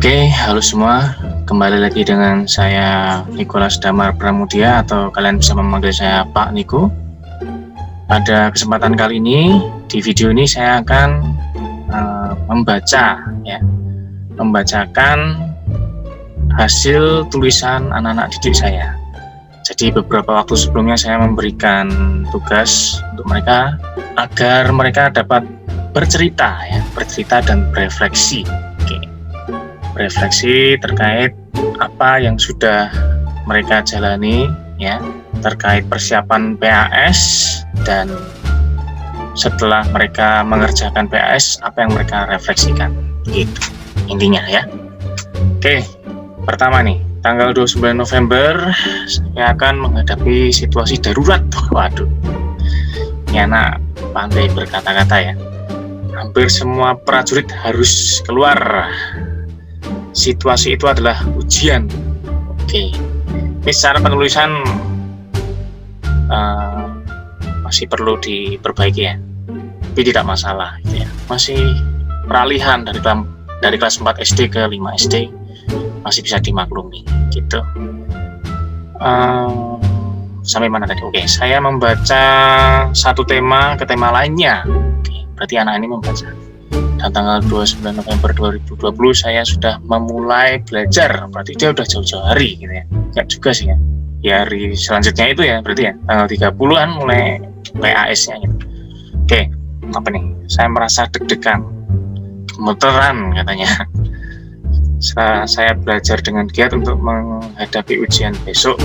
Oke, halo semua. Kembali lagi dengan saya Nicholas Damar Pramudia atau kalian bisa memanggil saya Pak Niko. Pada kesempatan kali ini, di video ini saya akan membacakan hasil tulisan anak-anak didik saya. Jadi beberapa waktu sebelumnya saya memberikan tugas untuk mereka agar mereka dapat bercerita dan berefleksi. Refleksi terkait apa yang sudah mereka jalani terkait persiapan PAS, dan setelah mereka mengerjakan PAS apa yang mereka refleksikan gitu intinya ya. Oke, pertama nih, tanggal 29 November saya akan menghadapi situasi darurat. Waduh, ini anak pandai berkata-kata ya. Hampir semua prajurit harus keluar. Situasi itu adalah ujian. Oke, ini secara penulisan masih perlu diperbaiki ya, tapi tidak masalah gitu ya. Masih peralihan dari kelas 4 SD ke 5 SD masih bisa dimaklumi gitu. Sampai mana tadi? Oke, saya membaca satu tema ke tema lainnya. Oke, berarti anak ini membaca. Dan tanggal 29 November 2020 saya sudah memulai belajar. Berarti dia udah jauh-jauh hari gitu ya. Enggak juga sih ya. Di hari selanjutnya itu ya, berarti ya tanggal 30-an mulai PAS-nya gitu. Oke, apa nih? Saya merasa deg-degan, gemeteran katanya. Saya belajar dengan giat untuk menghadapi ujian besok.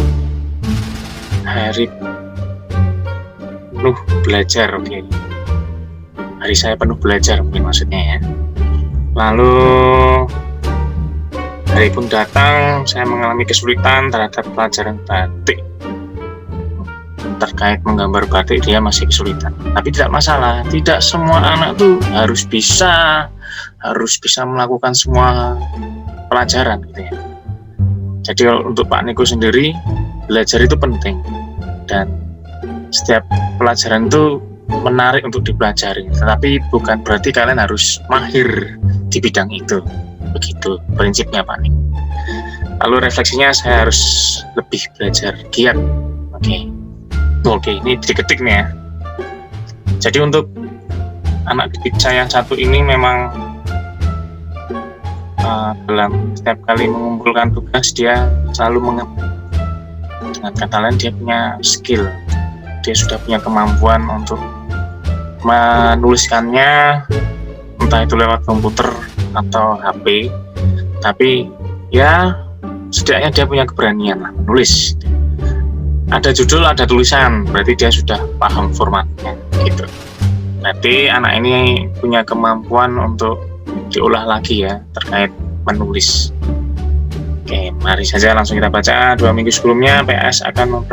Hari penuh belajar, oke. Hari saya penuh belajar mungkin maksudnya ya. Lalu hari pun datang, saya mengalami kesulitan terhadap pelajaran batik. Terkait menggambar batik dia masih kesulitan. Tapi tidak masalah, tidak semua anak tuh harus bisa melakukan semua pelajaran gitu ya. Jadi untuk Pak Niko sendiri, belajar itu penting dan setiap pelajaran itu menarik untuk dipelajari, tetapi bukan berarti kalian harus mahir di bidang itu. Begitu prinsipnya Pak Nik. Lalu refleksinya, saya harus lebih belajar giat. Oke, ini diketik nih ya. Jadi untuk anak didik saya yang satu ini memang dalam setiap kali mengumpulkan tugas dia selalu mengetik. Dengan kata lain, dia punya skill, dia sudah punya kemampuan untuk menuliskannya, entah itu lewat komputer atau HP, tapi ya setidaknya dia punya keberanian lah menulis. Ada judul, ada tulisan, berarti dia sudah paham formatnya gitu. Berarti anak ini punya kemampuan untuk diolah lagi ya terkait menulis. Oke, mari saja langsung kita baca. 2 minggu sebelumnya PAS akan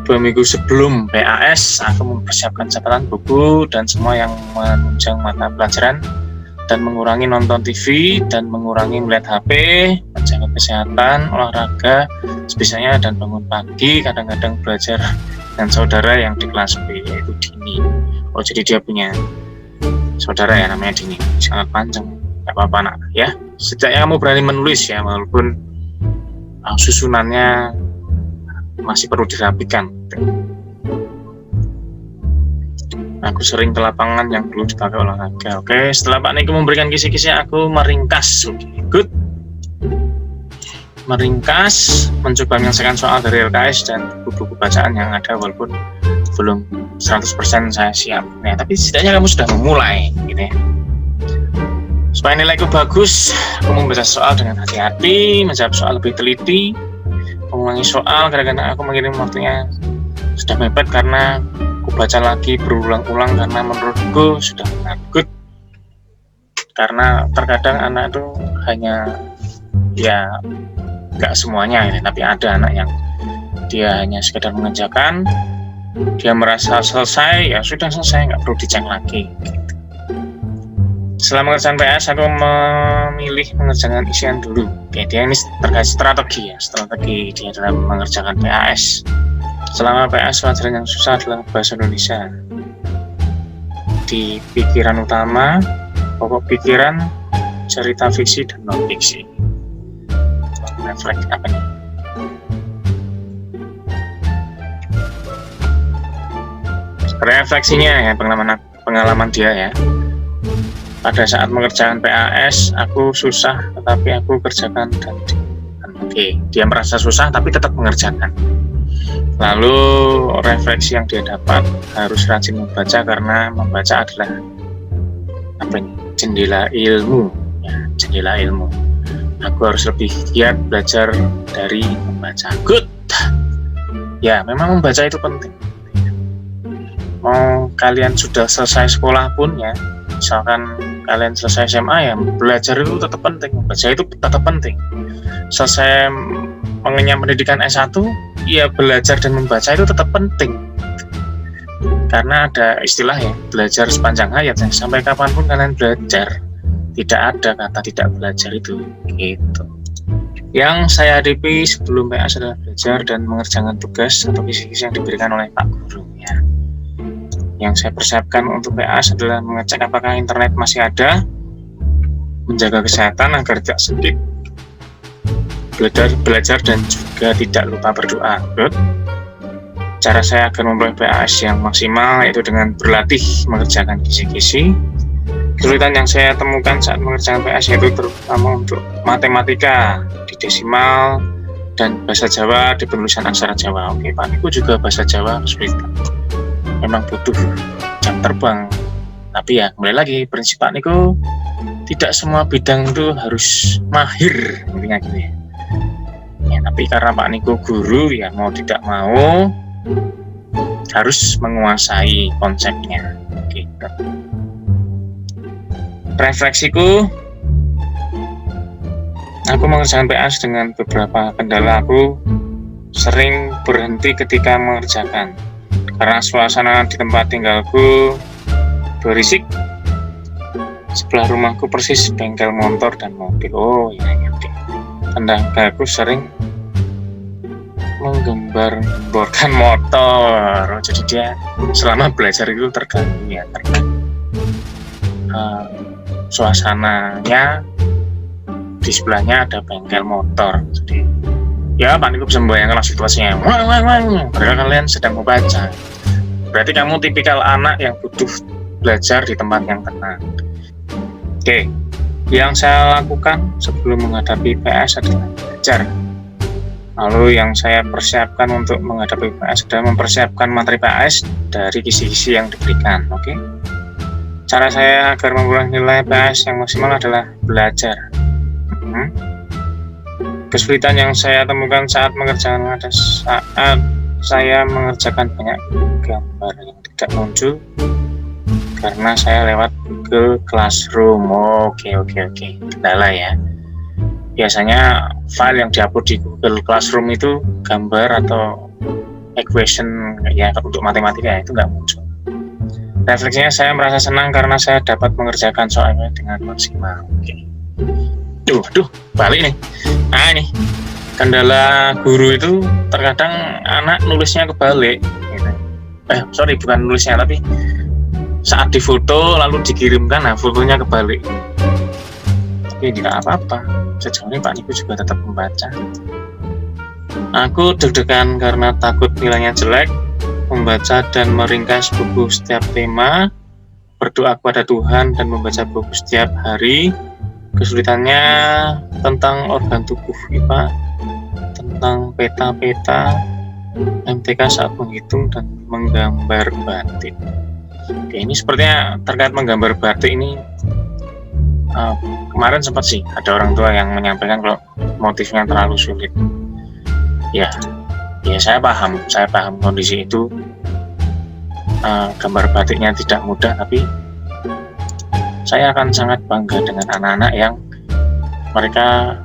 2 minggu sebelum PAS aku mempersiapkan catatan buku dan semua yang menunjang mata pelajaran, dan mengurangi nonton TV dan mengurangi melihat HP, menjaga kesehatan, olahraga sebisanya, dan bangun pagi, kadang-kadang belajar dengan saudara yang di kelas B yaitu Dini. Oh, jadi dia punya saudara ya namanya Dini. Sangat panjang, gak apa-apa nak ya. Setidaknya kamu berani menulis ya, walaupun susunannya masih perlu dirapikan. Aku sering ke lapangan yang dulu dipakai olahraga. Oke, setelah Pak Niko memberikan kisi-kisi, aku meringkas. Good. Meringkas, mencoba menyelesaikan soal dari LKS dan buku-buku bacaan yang ada, walaupun belum 100% saya siap. Nah, tapi setidaknya kamu sudah memulai gitu ya. Supaya nilaiku bagus, aku membaca soal dengan hati-hati, menjawab soal lebih teliti, mengulangi soal. Kadang-kadang aku mengirim waktunya sudah mepet karena aku baca lagi berulang-ulang karena menurutku sudah benar. Good. Karena terkadang anak itu hanya ya nggak semuanya ini, tapi ada anak yang dia hanya sekedar mengerjakan, dia merasa selesai, ya sudah selesai, nggak perlu dicek lagi gitu. Setelah mengerjakan PS, aku memilih mengerjakan isian dulu. Oke, dia ini terkait strategi ya, strategi dia dalam mengerjakan PAS. Selama PAS, pelajaran yang susah adalah bahasa Indonesia. Di pikiran utama, pokok pikiran cerita fiksi dan non fiksi. Refleks apa nih? Refleksinya ya, pengalaman dia ya. Pada saat mengerjakan PAS, aku susah tetapi aku kerjakan dan oke, dia merasa susah tapi tetap mengerjakan. Lalu refleksi yang dia dapat, harus rajin membaca karena membaca adalah jendela ilmu ya, jendela ilmu. Aku harus lebih giat belajar dari membaca. Good ya, memang membaca itu penting. Mau kalian sudah selesai sekolah pun ya, misalkan kalian selesai SMA ya, belajar itu tetap penting, membaca itu tetap penting. Selesai mengenyam pendidikan S1 ya, belajar dan membaca itu tetap penting. Karena ada istilah ya, belajar sepanjang hayat ya, sampai kapanpun kalian belajar, tidak ada kata tidak belajar itu gitu. Yang saya hadapi sebelum PAS adalah belajar dan mengerjakan tugas atau kisi-kisi yang diberikan oleh Pak Guru ya. Yang saya persiapkan untuk PAS adalah mengecek apakah internet masih ada, menjaga kesehatan agar tidak sakit, belajar dan juga tidak lupa berdoa. Good. Cara saya agar memperoleh PAS yang maksimal yaitu dengan berlatih mengerjakan kisi-kisi. Kesulitan yang saya temukan saat mengerjakan PAS yaitu terutama untuk matematika di desimal dan bahasa Jawa di penulisan aksara Jawa. Oke, Pak Niku juga bahasa Jawa kesulitan. Memang butuh jam terbang. Tapi ya, kembali lagi prinsip Pak Niku, tidak semua bidang itu harus mahir, intinya gitu ya. Ya, tapi karena Pak Niku guru ya, mau tidak mau harus menguasai konsepnya. Gitu. Refleksiku, aku mengerjakan PAS dengan beberapa kendala. Aku sering berhenti ketika mengerjakan karena suasana di tempat tinggalku berisik. Sebelah rumahku persis bengkel motor dan mobil. Oh iya, oke. Tetanggaku sering menggembar-gemborkan motor. Jadi dia selama belajar itu terganggu ya, karena suasananya di sebelahnya ada bengkel motor. Jadi ya Pak Niku bisa membayangkan situasinya. Padahal kalian sedang membaca. Berarti kamu tipikal anak yang butuh belajar di tempat yang tenang. Oke, yang saya lakukan sebelum menghadapi PAS adalah belajar. Lalu yang saya persiapkan untuk menghadapi PAS adalah mempersiapkan materi PAS dari kisi-kisi yang diberikan. Oke. Cara saya agar memperoleh nilai PAS yang maksimal adalah belajar. Kesulitan yang saya temukan saat mengerjakan ada saat saya mengerjakan banyak gambar yang tidak muncul karena saya lewat Google Classroom. Oke. Kendala ya. Biasanya file yang diupload di Google Classroom itu gambar atau equation ya untuk matematika itu nggak muncul. Refleksinya saya merasa senang karena saya dapat mengerjakan soalnya dengan maksimal. Oke. Duh, balik nih. Nah ini, kendala guru itu terkadang anak nulisnya kebalik. Gitu. Bukan nulisnya, tapi saat difoto lalu dikirimkan, nah fotonya kebalik. Tapi tidak apa-apa. Sejauh ini Pak Niku juga tetap membaca. Aku deg-degan karena takut nilainya jelek. Membaca dan meringkas buku setiap tema, berdoa kepada Tuhan dan membaca buku setiap hari. Kesulitannya tentang organ tubuh IPA, tentang peta-peta, MTK saat menghitung dan menggambar batik. Oke, ini sepertinya terkait menggambar batik ini kemarin sempat sih ada orang tua yang menyampaikan kalau motifnya terlalu sulit. Ya saya paham kondisi itu. Gambar batiknya tidak mudah, tapi saya akan sangat bangga dengan anak-anak yang mereka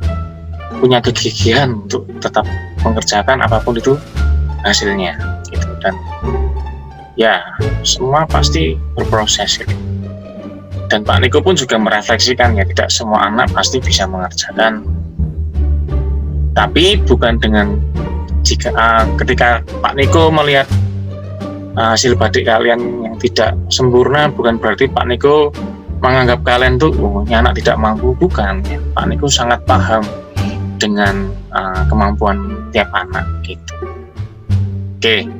punya kegigihan untuk tetap mengerjakan apapun itu hasilnya gitu. Dan ya semua pasti berproses gitu. Dan Pak Niku pun juga merefleksikan ya, tidak semua anak pasti bisa mengerjakan, tapi bukan dengan ketika Pak Niku melihat hasil batik kalian yang tidak sempurna, bukan berarti Pak Niku menganggap kalian tuh ini anak tidak mampu, bukan ya. Pak Niko sangat paham dengan kemampuan tiap anak gitu. Oke.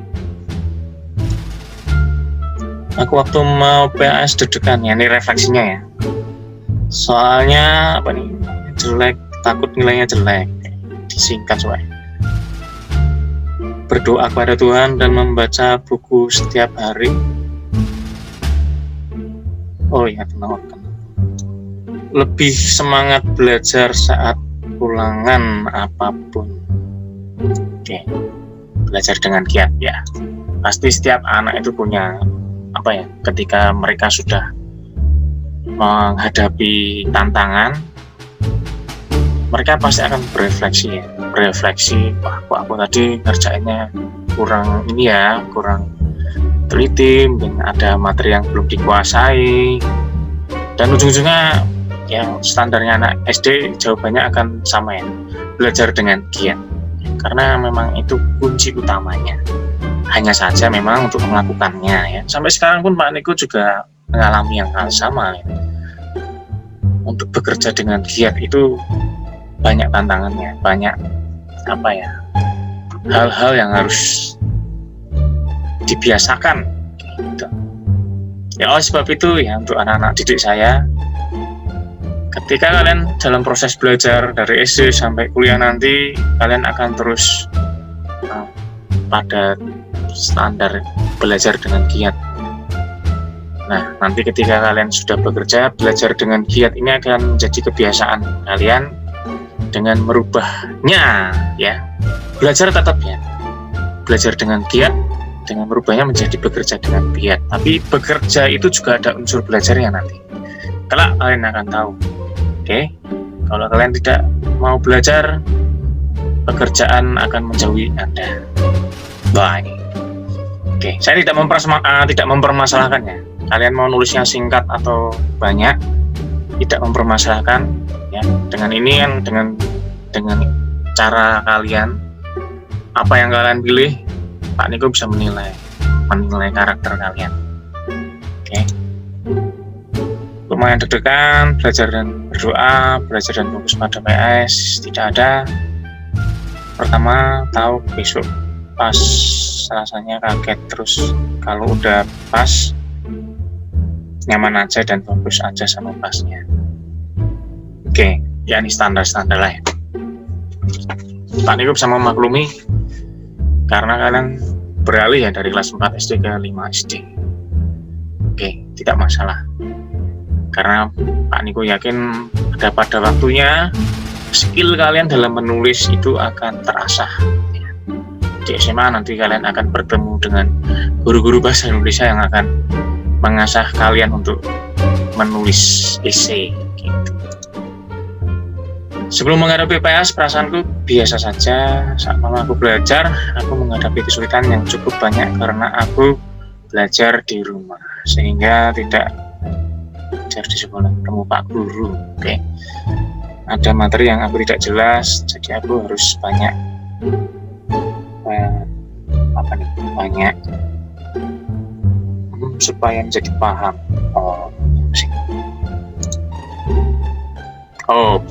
Aku waktu mau PAS deg-degan ya, ini refleksinya ya. Soalnya apa nih, jelek, takut nilainya jelek. Disingkat soalnya. Berdoa kepada Tuhan dan membaca buku setiap hari. Oh iya, tenang. Lebih semangat belajar saat ulangan apapun. Oke. Belajar dengan giat ya. Pasti setiap anak itu punya apa ya, ketika mereka sudah menghadapi tantangan, mereka pasti akan berefleksi ya, wah kok aku tadi ngerjainnya kurang ini ya, kurang teliti, mungkin ada materi yang belum dikuasai, dan ujung-ujungnya yang standarnya anak SD jawabannya akan sama ya, belajar dengan giat, karena memang itu kunci utamanya. Hanya saja memang untuk melakukannya ya. Sampai sekarang pun Pak Niko juga mengalami yang hal sama ya. Untuk bekerja dengan giat itu banyak tantangannya, banyak apa ya, hal-hal yang harus dibiasakan gitu. Ya oleh sebab itu ya, untuk anak-anak didik saya, ketika kalian dalam proses belajar dari SD sampai kuliah nanti, kalian akan terus pada standar belajar dengan giat. Nah, nanti ketika kalian sudah bekerja, belajar dengan giat ini akan menjadi kebiasaan kalian. Dengan merubahnya ya, belajar tetap ya, belajar dengan giat, dengan merubahnya menjadi bekerja dengan giat. Tapi bekerja itu juga ada unsur belajarnya nanti. Kelak kalian akan tahu. Oke, kalau kalian tidak mau belajar, pekerjaan akan menjauhi Anda. Wah ini. Oke, saya tidak mempermasalahkannya. Kalian mau nulisnya singkat atau banyak, tidak mempermasalahkan ya. Dengan ini kan, dengan cara kalian, apa yang kalian pilih, Pak Niko bisa menilai karakter kalian. Oke. Lumayan deg-degan, belajar dan berdoa, belajar dan fokus pada PS tidak ada. Pertama tahu besok pas, rasanya kaget, terus kalau udah pas nyaman aja dan fokus aja sama pasnya. Oke, ya ini standar lah ya. Pak Niko bisa memaklumi karena kalian beralih ya dari kelas 4 SD ke 5 SD. Oke, tidak masalah. Karena Pak Niko yakin pada waktunya skill kalian dalam menulis itu akan terasah. Di SMA nanti kalian akan bertemu dengan guru-guru bahasa Indonesia yang akan mengasah kalian untuk menulis esai gitu. Sebelum menghadapi PAS, perasaanku biasa saja. Saat malam aku belajar, aku menghadapi kesulitan yang cukup banyak karena aku belajar di rumah, sehingga tidak belajar di sekolah, ketemu Pak Guru. Oke. Ada materi yang aku tidak jelas, jadi aku harus banyak supaya menjadi paham.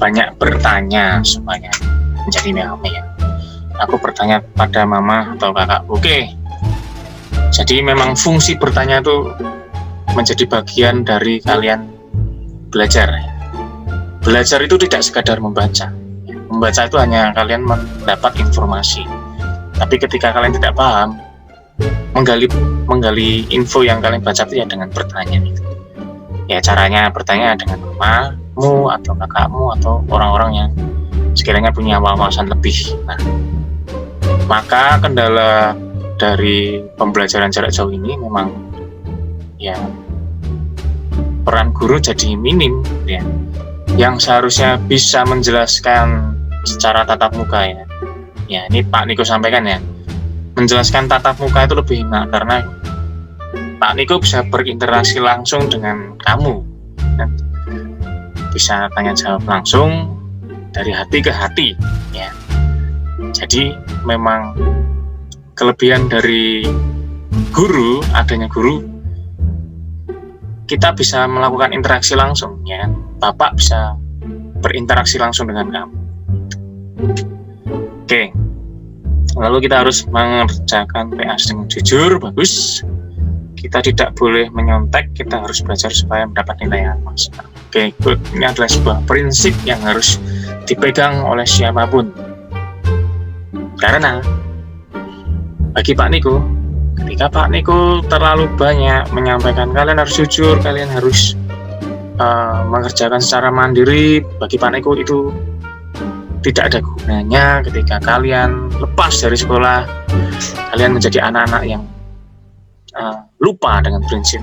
Banyak bertanya supaya menjadi paham ya. Aku bertanya pada mama atau kakak. Oke. Jadi memang fungsi bertanya itu menjadi bagian dari kalian belajar. Belajar itu tidak sekadar membaca. Membaca itu hanya kalian mendapat informasi. Tapi ketika kalian tidak paham, menggali info yang kalian baca itu ya dengan bertanya gitu. Ya caranya bertanya dengan mamamu atau kakakmu atau orang-orang yang sekiranya punya wawasan lebih. Nah, maka kendala dari pembelajaran jarak jauh ini memang ya peran guru jadi minim ya. Yang seharusnya bisa menjelaskan secara tatap muka ya. Ya ini Pak Niko sampaikan ya. Menjelaskan tatap muka itu lebih enak karena Pak Niko bisa berinteraksi langsung dengan kamu dan bisa tanya jawab langsung dari hati ke hati ya. Jadi memang kelebihan dari guru, adanya guru, kita bisa melakukan interaksi langsung, ya. Bapak bisa berinteraksi langsung dengan kamu. Oke. Lalu kita harus mengerjakan PA dengan jujur, bagus. Kita tidak boleh menyontek, kita harus belajar supaya mendapat nilai yang maksimal. Oke, good. Ini adalah sebuah prinsip yang harus dipegang oleh siapapun. Karena bagi Pak Niko, ketika Pak Niko terlalu banyak menyampaikan kalian harus jujur, kalian harus mengerjakan secara mandiri, bagi Pak Niko itu tidak ada gunanya. Ketika kalian lepas dari sekolah, kalian menjadi anak-anak yang lupa dengan prinsip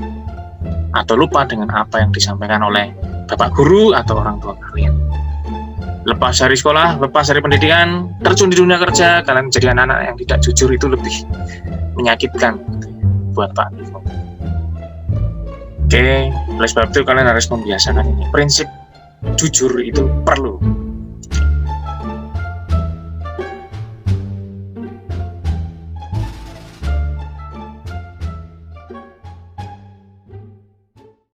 atau lupa dengan apa yang disampaikan oleh bapak guru atau orang tua kalian. Lepas dari sekolah, lepas dari pendidikan, terjun di dunia kerja, kalian menjadi anak-anak yang tidak jujur, itu lebih menyakitkan buat Pak Niko. Oke, oleh sebab itu kalian harus membiasakan ini. Prinsip jujur itu perlu.